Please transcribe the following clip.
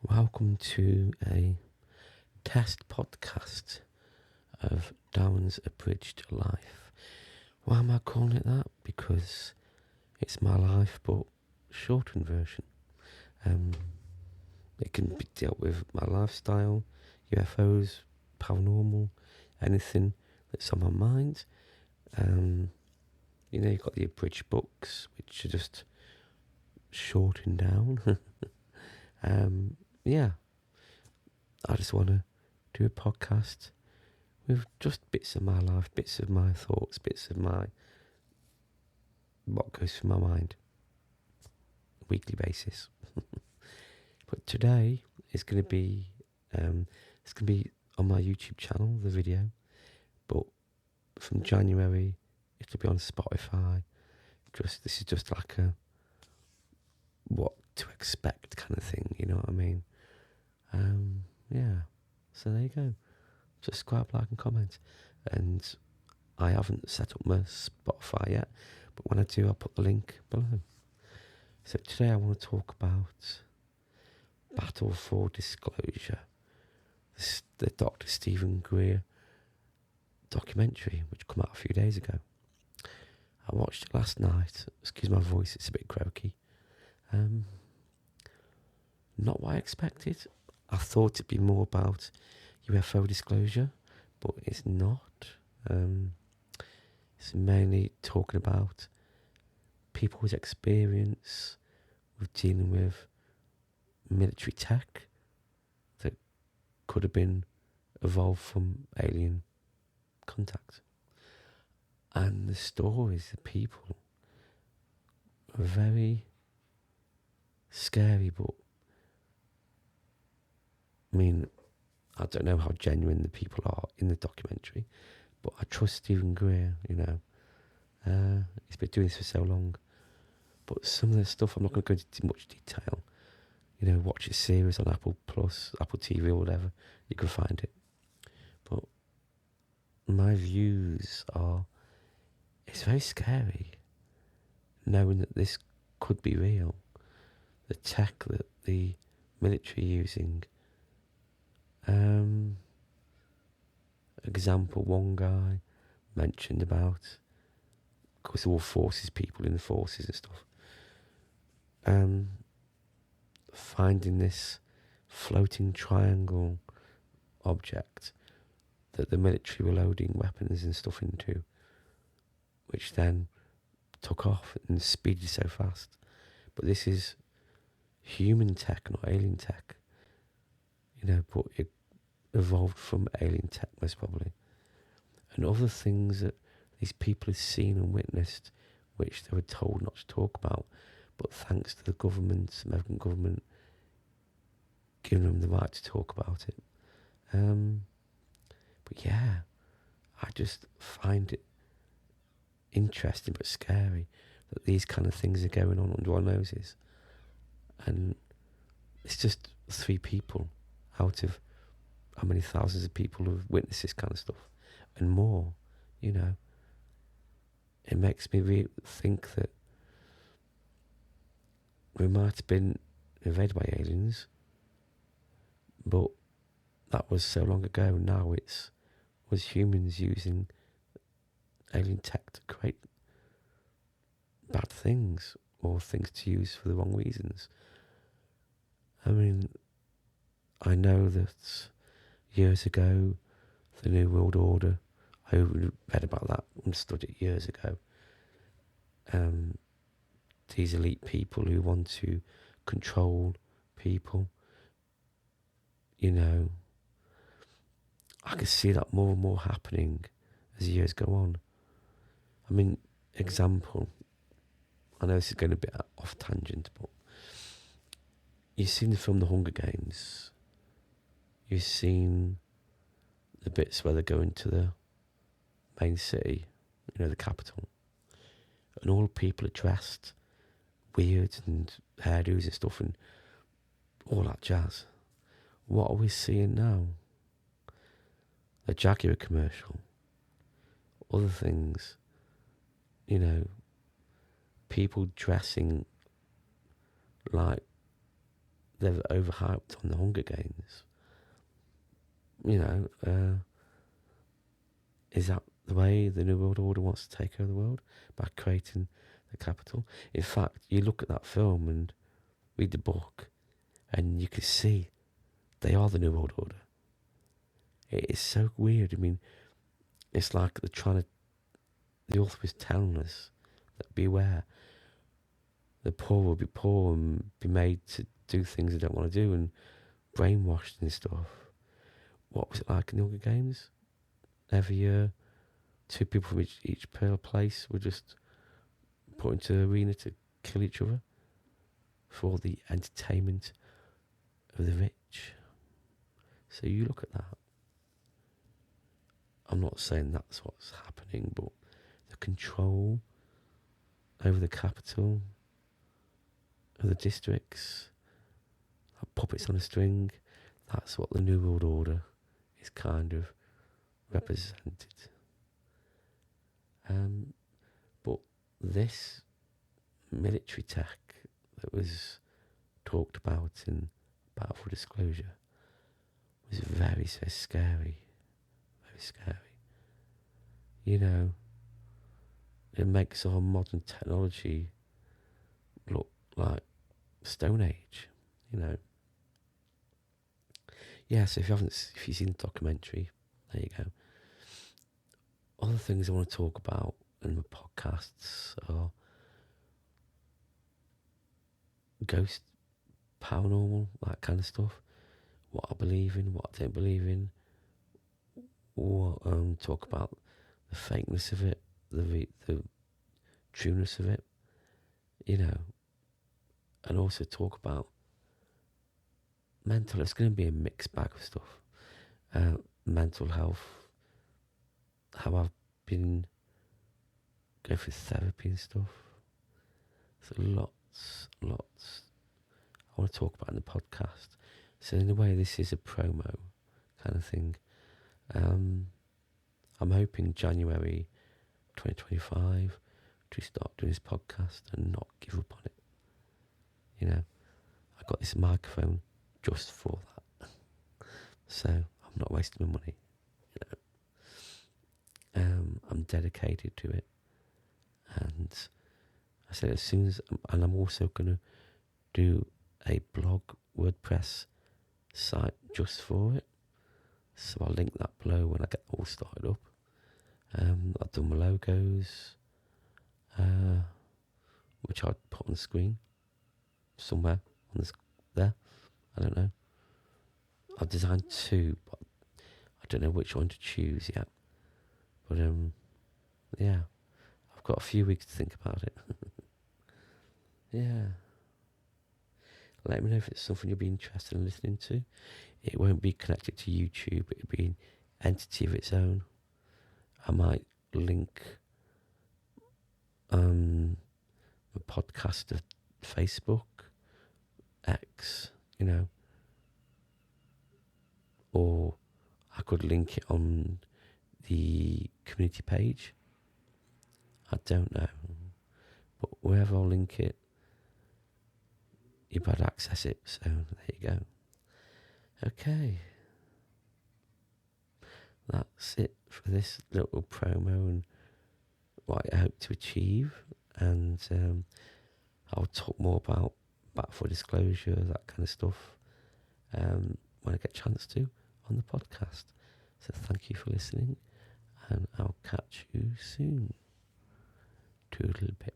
Welcome to a test podcast of Darren's Abridged life. Why am I calling it that? Because it's my life, but shortened version. It can be dealt with my lifestyle, UFOs, paranormal, anything that's on my mind. You've got the abridged books, which are just shortened down. I just want to do a podcast with just bits of my life, bits of my thoughts, bits of what goes through my mind, weekly basis. But today is going to be, it's going to be on my YouTube channel, the video. But from January, it'll be on Spotify. This is just like a what to expect kind of thing, you know what I mean? So there you go. Subscribe, like and comment. And I haven't set up my Spotify yet, but when I do, I'll put the link below. So today I want to talk about Battle for Disclosure, the Dr. Stephen Greer documentary, which came out a few days ago. I watched it last night. Excuse my voice, it's a bit croaky. Not what I expected. I thought it'd be more about UFO disclosure, but it's not. It's mainly talking about people's experience with dealing with military tech that could have been evolved from alien contact. And the stories, the people, are very scary, but I don't know how genuine the people are in the documentary, but I trust Stephen Greer, he's been doing this for so long. But some of the stuff, I'm not going to go into much detail. Watch his series on Apple Plus, Apple TV or whatever, you can find it. But my views are, it's very scary knowing that this could be real. The tech that the military are using. Example, one guy mentioned about, because they're all forces, people in the forces and stuff, finding this floating triangle object that the military were loading weapons and stuff into, which then took off and speeded so fast. But this is human tech, not alien tech. But it evolved from alien tech, most probably. And other things that these people had seen and witnessed, which they were told not to talk about, but thanks to the government, American government, giving them the right to talk about it. But yeah, I just find it interesting but scary that these kind of things are going on under our noses. And it's just 3 people out of how many thousands of people have witnessed this kind of stuff and more. It makes me think that we might have been invaded by aliens, but that was so long ago. Now was humans using alien tech to create bad things or things to use for the wrong reasons. I know that years ago, the New World Order, I read about that and studied it years ago. These elite people who want to control people, I can see that more and more happening as years go on. Example, I know this is going a bit off tangent, but you've seen the film The Hunger Games. You've seen the bits where they go into the main city, the capital, and all the people are dressed weird and hairdos and stuff and all that jazz. What are we seeing now? The Jaguar commercial, other things, people dressing like they're overhyped on the Hunger Games. Is that the way the New World Order wants to take over the world? By creating the capital? In fact, you look at that film and read the book, and you can see they are the New World Order. It is so weird. I mean, it's like the author was telling us that beware. The poor will be poor and be made to do things they don't want to do and brainwashed and stuff. What was it like in the Hunger Games? Every year, 2 people from each place were just put into an arena to kill each other for the entertainment of the rich. So you look at that. I'm not saying that's what's happening, but the control over the capital, of the districts, like puppets on a string, that's what the New World Order is kind of represented. But this military tech that was talked about in Battle for Disclosure was very, very scary. Very scary. It makes our modern technology look like Stone Age, Yeah, so if you've seen the documentary, there you go. Other things I want to talk about in my podcasts are ghost, paranormal, that kind of stuff. What I believe in, what I don't believe in. Or talk about the fakeness of it, the trueness of it, and also talk about mental. It's going to be a mixed bag of stuff. Mental health, how I've been going through therapy and stuff. So lots I want to talk about in the podcast. So in a way, this is a promo kind of thing. I'm hoping January 2025 to start doing this podcast and not give up on it. I got this microphone just for that. So I'm not wasting my money. I'm dedicated to it. And I said as soon as, and I'm also going to do a blog WordPress site just for it. So I'll link that below when I get all started up. I've done my logos, which I'd put on the screen somewhere on there. I don't know. I've designed 2, but I don't know which one to choose yet. But yeah, I've got a few weeks to think about it. Yeah. Let me know if it's something you'll be interested in listening to. It won't be connected to YouTube. It'll be an entity of its own. I might link my podcast to Facebook, X, or I could link it on the community page. I don't know. But wherever I'll link it, you'll be able to access it. So there you go. Okay. That's it for this little promo and what I hope to achieve. And I'll talk more about Battle for Disclosure, that kind of stuff, when I get a chance to on the podcast. So thank you for listening, and I'll catch you soon. Toodle bit.